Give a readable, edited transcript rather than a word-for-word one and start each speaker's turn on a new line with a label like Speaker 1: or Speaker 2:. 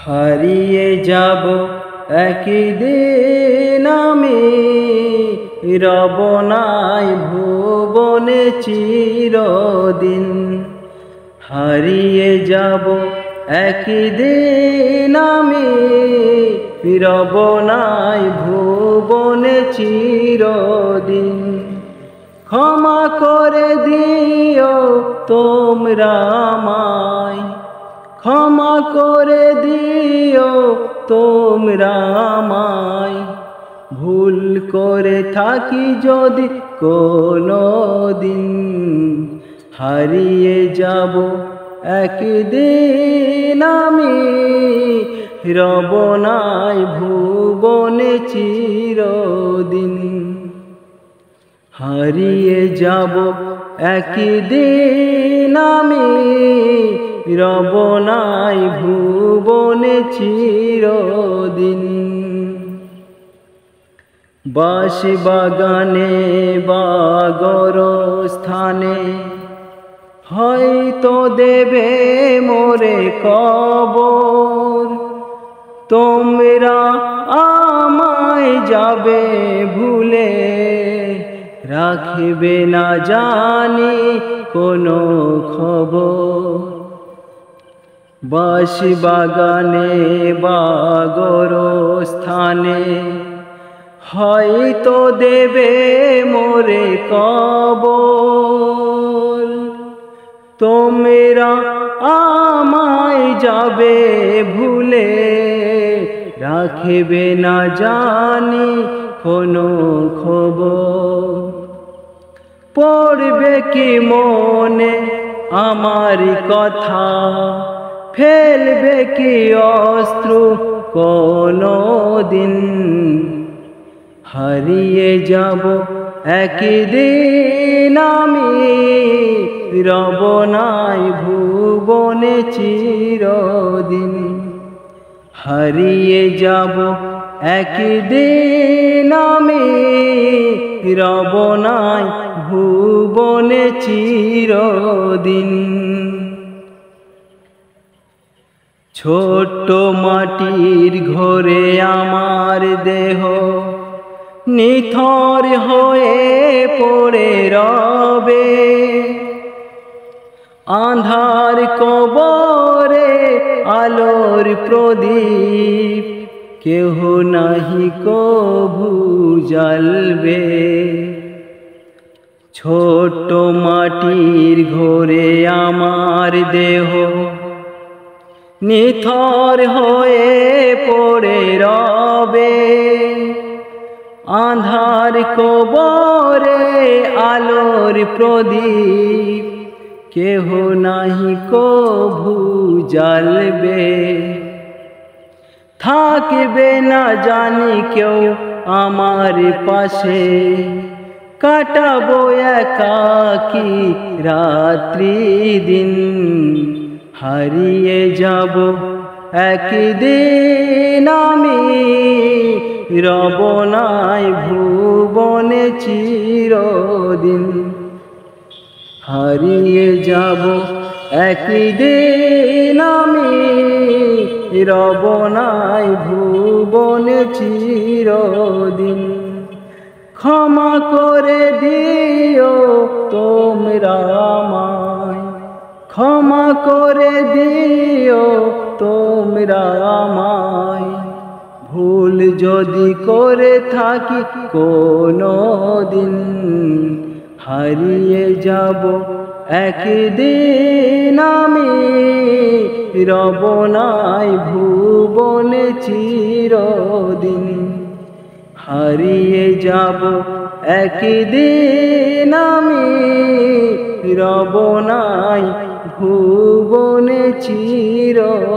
Speaker 1: হারিয়ে যাব একদিন আমি, রব নাই ভুবনে চিরদিন। হারিয়ে যাব একদিন আমি, রব নাই ভুবনে চিরদিন। ক্ষমা করে দিও তোমরা আমায়, ক্ষমা করে দিও তোমরা আমায়। ভুল করে থাকি যদি কোনো দিন, হারিয়ে যাব একদিন আমি, রব নাই ভুবনে চিরদিন। হারিয়ে যাব একদিন আমি, রব নাই ভুবনে চিরদিন। বাঁশি বাগানে বা গোরস্থানে হয়তো দেবে মোরে কবর। তোমরা আমায় যাবে ভুলে, রাখবে না জানি কোনো খবর। বাঁশি বাগানে বা গোরস্থানে হয়তো দেবে মোরে কবর। তোমরা আমায় যাবে ভুলে, রাখবে না জানি কোনো খবর। পড়বে কি মনে আমার কথা, ফেলবে কি অস্ত্র কোনো দিন। হারিয়ে যাব একদিন আমি, রব নাই ভুবনে চিরদিন। হারিয়ে যাব একদিন আমি, রব নাই ভুবনে চিরদিন। ছোট্ট মাটির ঘরে আমার দেহ নিথর হয়ে পড়ে রবে। আঁধার কবরে আলোর প্রদীপ কেহ নাহি কভু জ্বালবে। ছোট্ট মাটির ঘরে আমার দেহ নিথর হয়ে পড়ে রবে। আঁধার কবরে আলোর প্রদীপ কেহ নাহি কভু জ্বালবে। থাকবে না জানি কেউ আমার পাশে, কাটাবো একাকী রাত্রি দিন। হারিয়ে যাব একদিন আমি, রব নাই ভুবনে চিরদিন। হারিয়ে যাব একদিন আমি, রব নাই ভুবনে চিরদিন। ক্ষমা করে দিও তোমরা আমায়, ক্ষমা করে দিও তোমরা আমায়। ভুল যদি করে থাকি কোনো দিন, হারিয়ে যাব একদিন আমি, রব নাই ভুবনে চিরদিন। হারিয়ে যাব একদিন আমি, রব নাই ভুবনে চিরদিন।